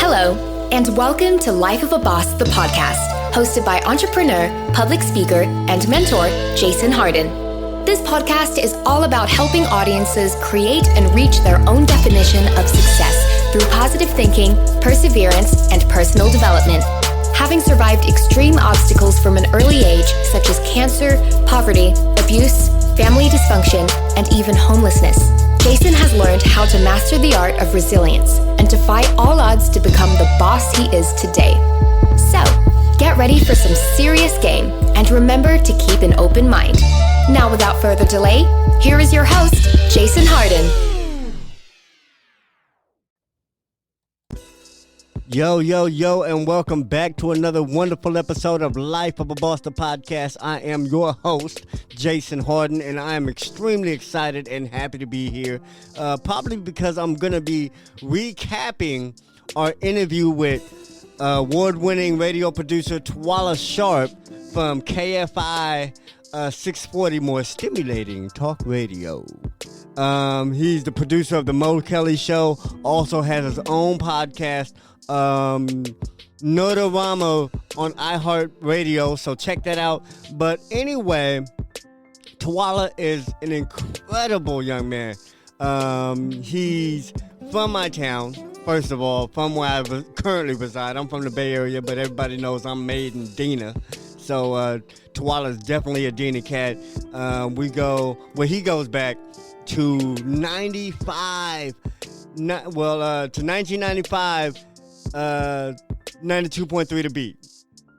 Hello, and welcome to Life of a Boss, the podcast, hosted by entrepreneur, public speaker, and mentor, Jason Hardin. This podcast is all about helping audiences create and reach their own definition of success through positive thinking, perseverance, and personal development. Having survived extreme obstacles from an early age, such as cancer, poverty, abuse, family dysfunction, and even homelessness, Jason has learned how to master the art of resilience and defy all odds to become the boss he is today. So, get ready for some serious game and remember to keep an open mind. Now, without further delay, here is your host, Jason Hardin. Yo, and welcome back to another wonderful episode of Life of a Boss, the podcast. I am your host, Jason Hardin, and I am extremely excited and happy to be here, probably because I'm going to be recapping our interview with award-winning radio producer Tawala Sharp from KFI 640, more stimulating talk radio. He's the producer of the Mo Kelly Show, also has his own podcast, Nerd-O-Rama on iHeartRadio, so check that out. But anyway, Tawala is an incredible young man. He's from my town, first of all, from where I currently reside. I'm from the Bay Area, but everybody knows I'm made in Dina. So Tawala is definitely a Dina cat. He goes back to 1995, 92.3 The Beat.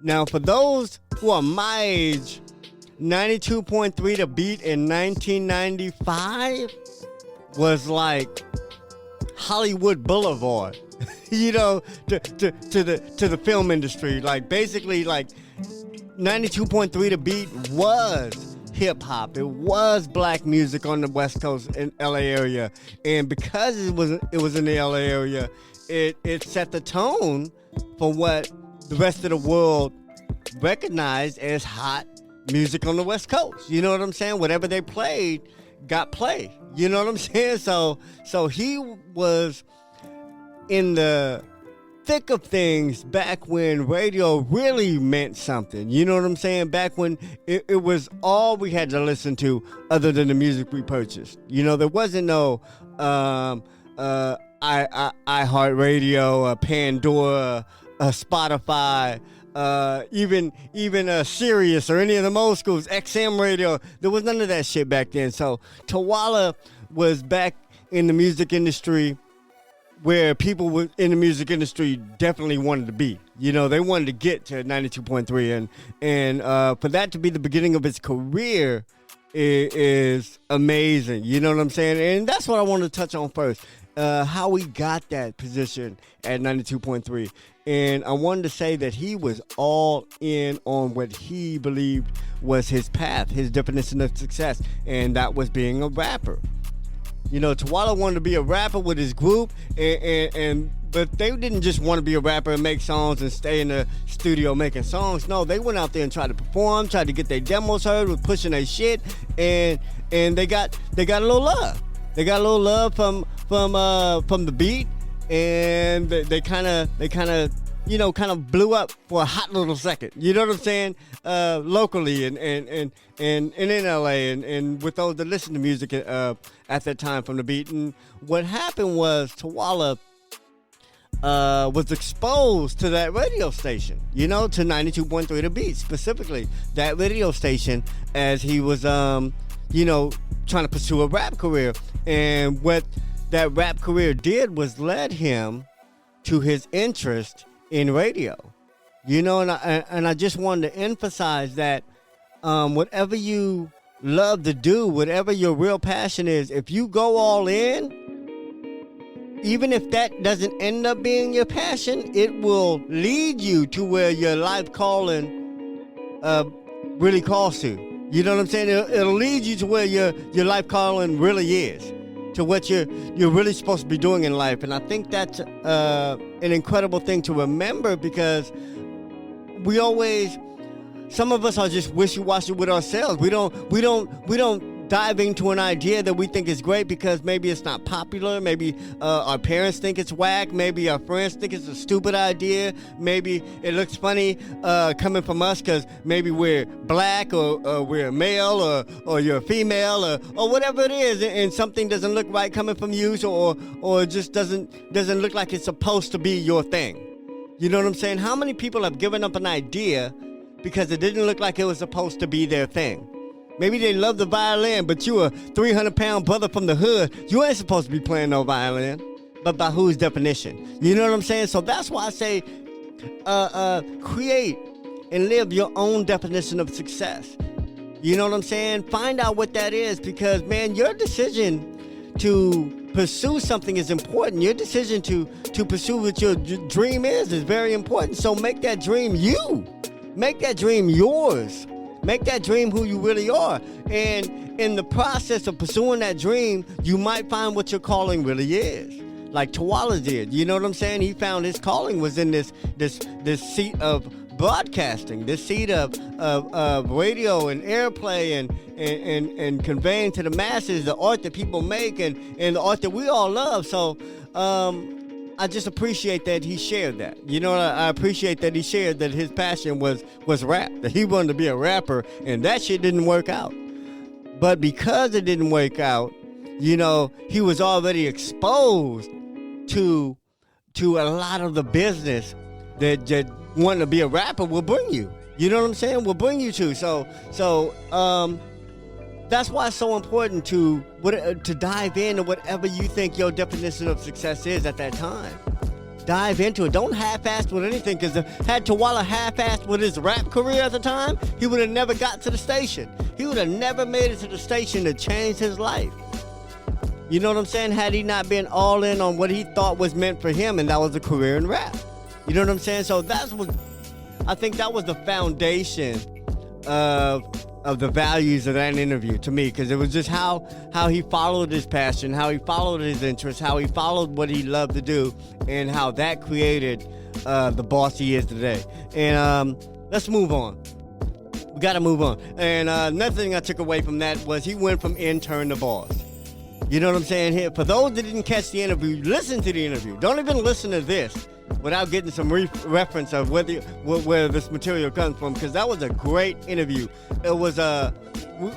Now, for those who are my age, 92.3 The Beat in 1995 was like Hollywood Boulevard, you know, to the film industry. Like, basically, like, 92.3 The Beat was hip-hop. It was black music on the West Coast in LA area. And because it was in the LA area, it set the tone for what the rest of the world recognized as hot music on the West Coast. You know what I'm saying? Whatever they played got play. You know what I'm saying? So he was in the thick of things back when radio really meant something. You know what I'm saying? Back when it was all we had to listen to other than the music we purchased. You know, there wasn't no iHeartRadio, Pandora, Spotify, even Sirius or any of the old schools, XM radio. There was none of that shit back then. So Tawala was back in the music industry where people in the music industry definitely wanted to be. You know, they wanted to get to 92.3, and for that to be the beginning of his career is amazing. You know what I'm saying? And that's what I wanted to touch on first. How we got that position at 92.3. And I wanted to say that he was all in on what he believed was his path, his definition of success, and that was being a rapper. You know, Tawala wanted to be a rapper with his group, but they didn't just want to be a rapper and make songs and stay in the studio making songs. No, they went out there and tried to perform, tried to get their demos heard, was pushing their shit, and they got a little love. They got a little love from the beat, and they kind of blew up for a hot little second. You know what I'm saying? Locally and in LA and with those that listen to music at that time from the beat. And what happened was Tawala was exposed to that radio station, you know, to 92.3 The Beat, specifically that radio station, as he was trying to pursue a rap career. And what that rap career did was led him to his interest in radio, you know, and I just wanted to emphasize that whatever you love to do, whatever your real passion is, if you go all in, even if that doesn't end up being your passion, it will lead you to where your life calling really calls to. You know what I'm saying? It'll lead you to where your life calling really is, to what you're really supposed to be doing in life. And I think that's an incredible thing to remember, because some of us are just wishy-washy with ourselves. We don't dive into an idea that we think is great because maybe it's not popular, maybe our parents think it's whack, maybe our friends think it's a stupid idea, maybe it looks funny coming from us because maybe we're black or we're a male or you're a female or whatever it is, and something doesn't look right coming from you, or it just doesn't look like it's supposed to be your thing. You know what I'm saying? How many people have given up an idea because it didn't look like it was supposed to be their thing? Maybe they love the violin, but you a 300-pound brother from the hood. You ain't supposed to be playing no violin. But by whose definition? You know what I'm saying? So that's why I say create and live your own definition of success. You know what I'm saying? Find out what that is because, man, your decision to pursue something is important. Your decision to pursue what your dream is very important. So make that dream you. Make that dream yours. Make that dream who you really are. And in the process of pursuing that dream, you might find what your calling really is. Like Tawala did. You know what I'm saying? He found his calling was in this seat of broadcasting, this seat of radio and airplay and conveying to the masses the art that people make and the art that we all love. So I just appreciate that he shared that. You know, I appreciate that he shared that his passion was rap, that he wanted to be a rapper, and that shit didn't work out. But because it didn't work out, you know, he was already exposed to a lot of the business that wanting to be a rapper will bring you. You know what I'm saying? Will bring you to. So that's why it's so important to dive into whatever you think your definition of success is at that time. Dive into it. Don't half-ass with anything, because had Tawala half-assed with his rap career at the time, he would have never got to the station. He would have never made it to the station to change his life. You know what I'm saying? Had he not been all in on what he thought was meant for him, and that was a career in rap. You know what I'm saying? So I think that was the foundation of the values of that interview to me, because it was just how he followed his passion, how he followed his interests, how he followed what he loved to do, and how that created the boss he is today. And let's move on. We got to move on. And another thing I took away from that was he went from intern to boss. You know what I'm saying here? For those that didn't catch the interview, listen to the interview. Don't even listen to this without getting some reference of where this material comes from, because that was a great interview. It was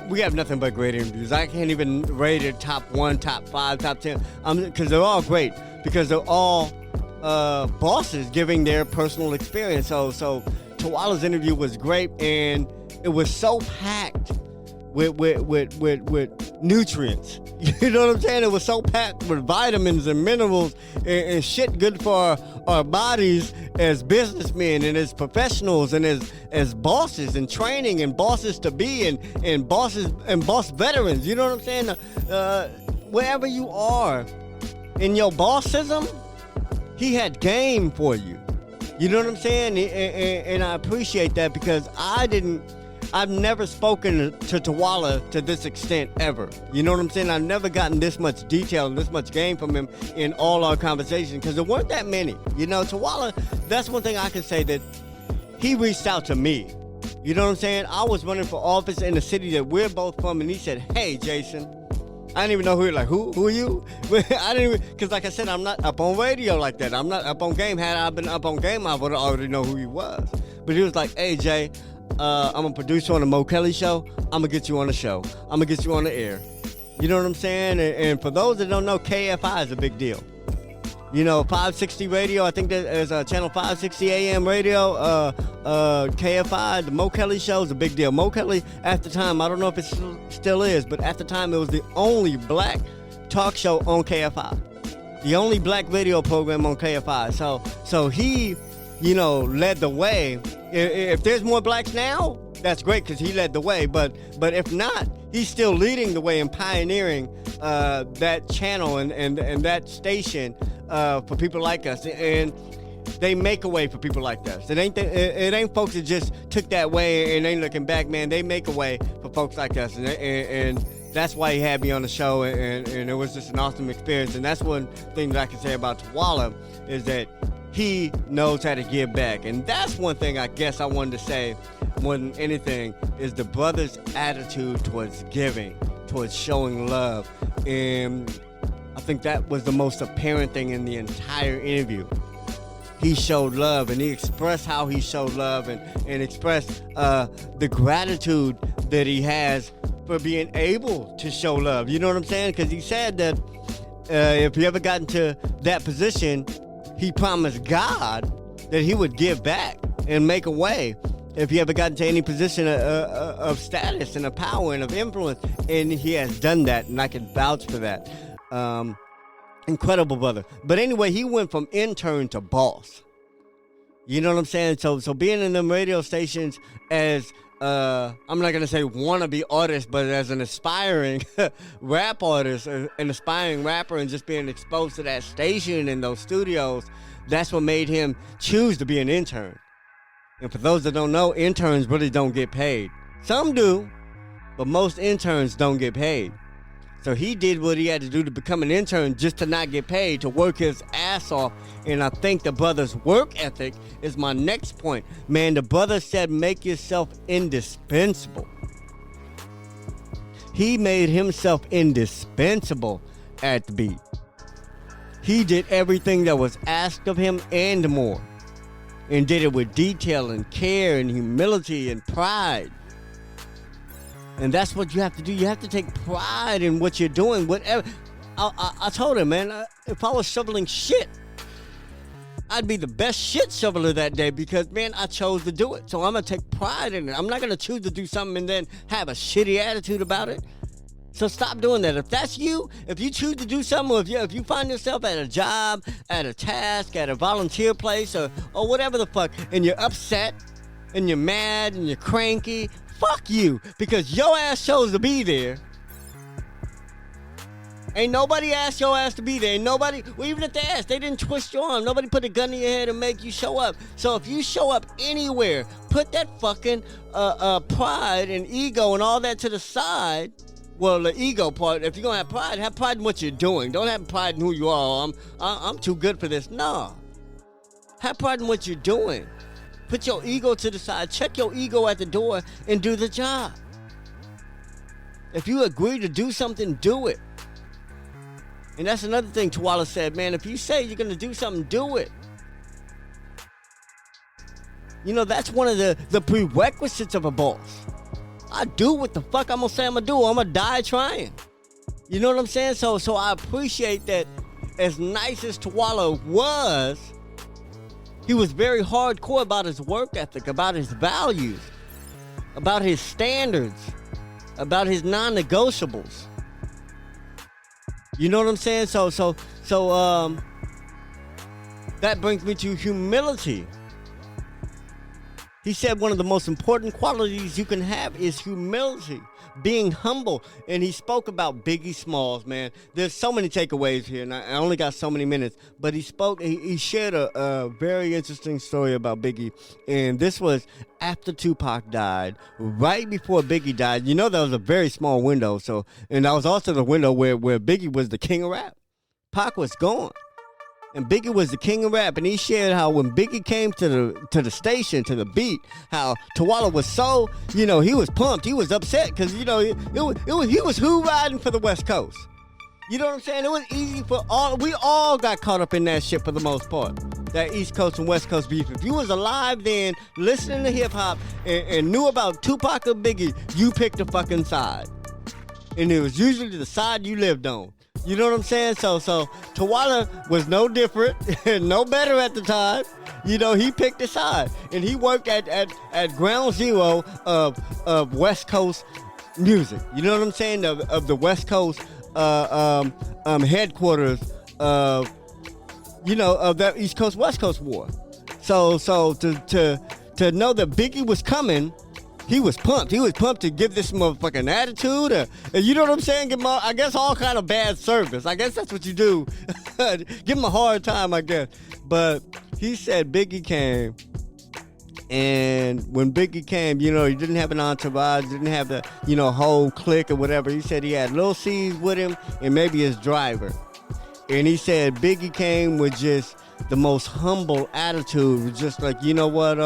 we have nothing but great interviews. I can't even rate it top 1, top 5, top 10, because they're all great, because they're all bosses giving their personal experience. So Tawala's interview was great, and it was so packed with nutrients. You know what I'm saying? It was so packed with vitamins and minerals and shit good for our bodies as businessmen and as professionals and as bosses and training and bosses to be and bosses and boss veterans. You know what I'm saying? Wherever you are in your bossism, he had game for you. You know what I'm saying? And I appreciate that, because I've never spoken to Tawala to this extent ever. You know what I'm saying? I've never gotten this much detail and this much game from him in all our conversations, because there weren't that many. You know, Tawala, that's one thing I can say, that he reached out to me. You know what I'm saying? I was running for office in the city that we're both from, and he said, "Hey, Jason." I didn't even know who he was. Like, who are you? I didn't even, because like I said, I'm not up on radio like that. I'm not up on game. Had I been up on game, I would have already know who he was. But he was like, "Hey, Jay, I'm a producer on the Mo Kelly show. I'm going to get you on the show. I'm going to get you on the air." You know what I'm saying? And for those that don't know, KFI is a big deal. You know, 560 radio, I think there's channel 560 AM radio, KFI, the Mo Kelly show is a big deal. Mo Kelly, at the time, I don't know if it still is, but at the time, it was the only black talk show on KFI. The only black radio program on KFI. So he, you know, led the way. If there's more blacks now, that's great, because he led the way. But if not, he's still leading the way and pioneering that channel and that station for people like us. And they make a way for people like us. It ain't folks that just took that way and ain't looking back, man. They make a way for folks like us. And that's why he had me on the show. And it was just an awesome experience. And that's one thing that I can say about Tawala, is that he knows how to give back. And that's one thing I guess I wanted to say more than anything, is the brother's attitude towards giving towards showing love. And I think that was the most apparent thing in the entire interview. He showed love, and he expressed how he showed love, and expressed the gratitude that he has for being able to show love. You know what I'm saying? Because he said that if he ever got into that position, he promised God that he would give back and make a way if he ever got into any position of status and of power and of influence. And he has done that, and I can vouch for that. Incredible brother. But anyway, he went from intern to boss. You know what I'm saying? So being in them radio stations as, I'm not going to say wannabe artist, but as an aspiring rap artist, an aspiring rapper, and just being exposed to that station and those studios, that's what made him choose to be an intern. And for those that don't know, interns really don't get paid. Some do, but most interns don't get paid. So he did what he had to do to become an intern just to not get paid, to work his ass off. And I think the brother's work ethic is my next point. Man, the brother said make yourself indispensable. He made himself indispensable at the beat. He did everything that was asked of him and more. And did it with detail and care and humility and pride. And that's what you have to do. You have to take pride in what you're doing. Whatever. I told him, man, if I was shoveling shit, I'd be the best shit shoveler that day because, man, I chose to do it. So I'm going to take pride in it. I'm not going to choose to do something and then have a shitty attitude about it. So stop doing that. If that's you, if you choose to do something, or if you find yourself at a job, at a task, at a volunteer place, or whatever the fuck, and you're upset, and you're mad, and you're cranky, fuck you, because your ass chose to be there. Ain't nobody asked your ass to be there. Ain't nobody, well, even if they asked, they didn't twist your arm. Nobody put a gun in your head and make you show up. So if you show up anywhere, put that fucking pride and ego and all that to the side. Well, the ego part, if you're going to have pride in what you're doing. Don't have pride in who you are. I'm too good for this. No. Have pride in what you're doing. Put your ego to the side. Check your ego at the door and do the job. If you agree to do something, do it. And that's another thing Tawala said, man, if you say you're going to do something, do it. You know, that's one of the prerequisites of a boss. I do what the fuck I'm going to say I'm going to do. I'm going to die trying. You know what I'm saying? So I appreciate that as nice as Tawala was, he was very hardcore about his work ethic, about his values, about his standards, about his non-negotiables. You know what I'm saying? So that brings me to humility. He said one of the most important qualities you can have is humility, being humble. And he spoke about Biggie Smalls, man. There's so many takeaways here, and I only got so many minutes. But he shared a very interesting story about Biggie. And this was after Tupac died, right before Biggie died. You know, that was a very small window. And that was also the window where Biggie was the king of rap. Pac was gone. And Biggie was the king of rap, and he shared how when Biggie came to the station, to the beat, how Tawala was so, you know, he was pumped, he was upset, because, you know, he was who riding for the West Coast. You know what I'm saying? It was easy we all got caught up in that shit for the most part, that East Coast and West Coast beef. If you was alive then, listening to hip-hop, and knew about Tupac or Biggie, you picked a fucking side. And it was usually the side you lived on. You know what I'm saying? So Tawala was no different, no better at the time. You know, he picked a side, and he worked at ground zero of West Coast music. You know what I'm saying? Of the West Coast headquarters of that East Coast West Coast war. So to know that Biggie was coming. He was pumped. He was pumped to give this motherfucking attitude. You know what I'm saying? Give him, I guess, all kind of bad service. I guess that's what you do. Give him a hard time, I guess. But he said Biggie came. And when Biggie came, you know, he didn't have an entourage, didn't have the, you know, whole clique or whatever. He said he had Lil C's with him and maybe his driver. And he said Biggie came with just the most humble attitude. Just like, you know what,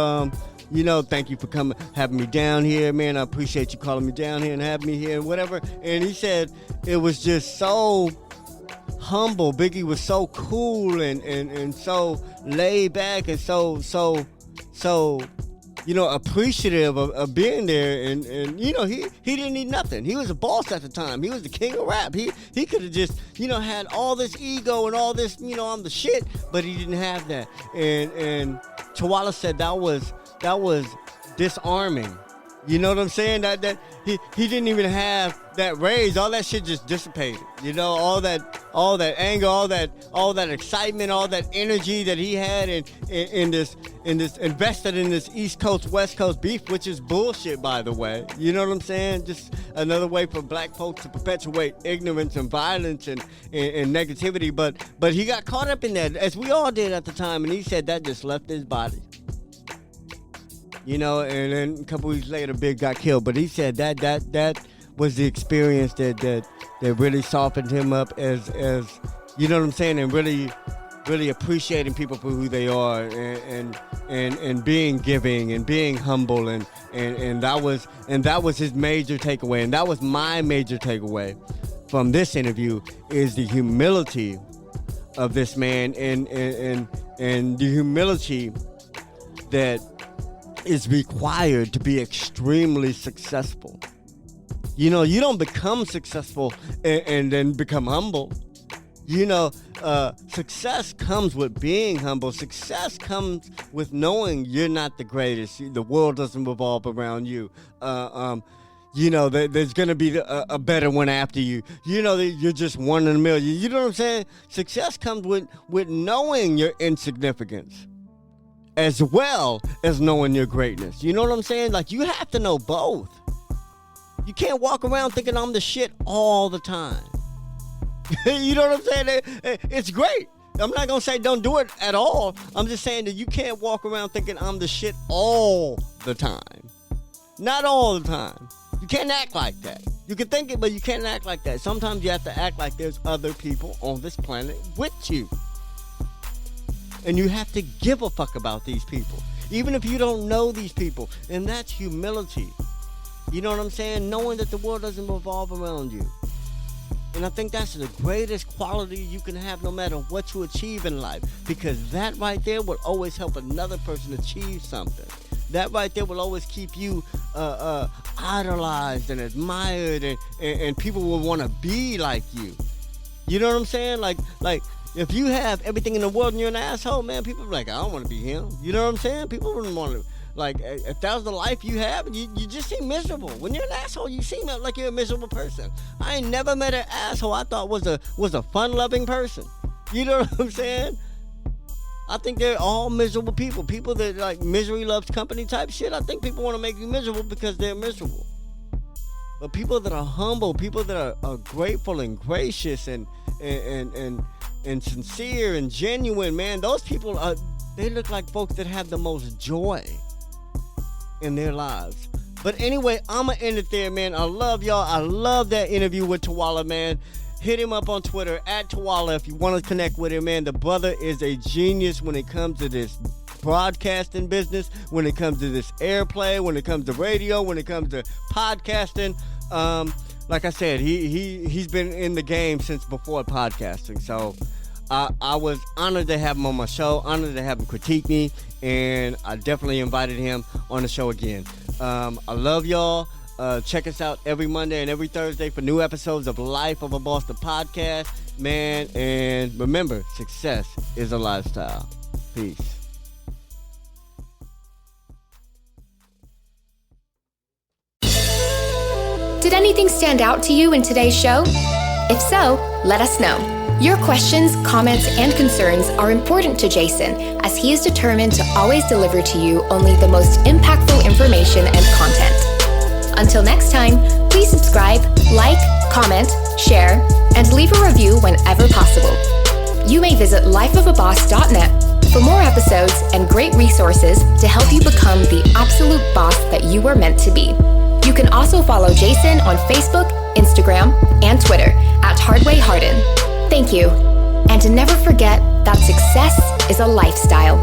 thank you for having me down here, man. I appreciate you calling me down here and having me here and whatever. And he said it was just so humble. Biggie was so cool and so laid back and so appreciative of being there, and he didn't need nothing. He was a boss at the time. He was the king of rap. He could have just had all this ego and all this I'm the shit, but he didn't have that. And Tawala said that was disarming. You know what I'm saying? That he didn't even have that rage. All that shit just dissipated. All that anger, all that excitement, all that energy that he had in this invested in this East Coast West Coast beef, which is bullshit, by the way. You know what I'm saying? Just another way for black folks to perpetuate ignorance and violence and negativity. But he got caught up in that, as we all did at the time, and he said that just left his body. And then a couple weeks later, Big got killed. But he said that was the experience that really softened him up as you know what I'm saying, and really appreciating people for who they are and being giving and being humble and that was his major takeaway, and that was my major takeaway from this interview is the humility of this man and the humility that is required to be extremely successful. You don't become successful and then become humble. Success comes with being humble. Success comes with knowing you're not the greatest. The world doesn't revolve around you. There's going to be a better one after you. You're just one in a million. You know what I'm saying? Success comes with knowing your insignificance, as well as knowing your greatness. You know what I'm saying? Like, you have to know both. You can't walk around thinking I'm the shit all the time. You know what I'm saying? It's great. I'm not going to say don't do it at all. I'm just saying that you can't walk around thinking I'm the shit all the time. Not all the time. You can't act like that. You can think it, but you can't act like that. Sometimes you have to act like there's other people on this planet with you. And you have to give a fuck about these people, even if you don't know these people. And that's humility. You know what I'm saying? Knowing that the world doesn't revolve around you. And I think that's the greatest quality you can have no matter what you achieve in life. Because that right there will always help another person achieve something. That right there will always keep you idolized and admired, and people will want to be like you. You know what I'm saying? Like if you have everything in the world and you're an asshole, man, people are like, I don't want to be him. You know what I'm saying? People wouldn't want to. Like, if that was the life you have, you just seem miserable. When you're an asshole, you seem like you're a miserable person. I ain't never met an asshole I thought was a fun-loving person. You know what I'm saying? I think they're all miserable people. People that, like, misery loves company type shit. I think people want to make you miserable because they're miserable. But people that are humble, people that are grateful and gracious and sincere and genuine, man, those people they look like folks that have the most joy in their lives. But anyway, I'ma end it there, man. I love y'all. I love that interview with Tawala, man. Hit him up on Twitter at Tawala if you want to connect with him, man. The brother is a genius when it comes to this broadcasting business, when it comes to this airplay, when it comes to radio, when it comes to podcasting. Like I said, he's been in the game since before podcasting. So I was honored to have him on my show, honored to have him critique me, and I definitely invited him on the show again. I love y'all. Check us out every Monday and every Thursday for new episodes of Life of a Boss, the podcast, man. And remember, success is a lifestyle. Peace. Did anything stand out to you in today's show? If so, let us know. Your questions, comments, and concerns are important to Jason, as he is determined to always deliver to you only the most impactful information and content. Until next time, please subscribe, like, comment, share, and leave a review whenever possible. You may visit lifeofaboss.net for more episodes and great resources to help you become the absolute boss that you were meant to be. You can also follow Jason on Facebook, Instagram, and Twitter at Hardin. Thank you. And to never forget that success is a lifestyle.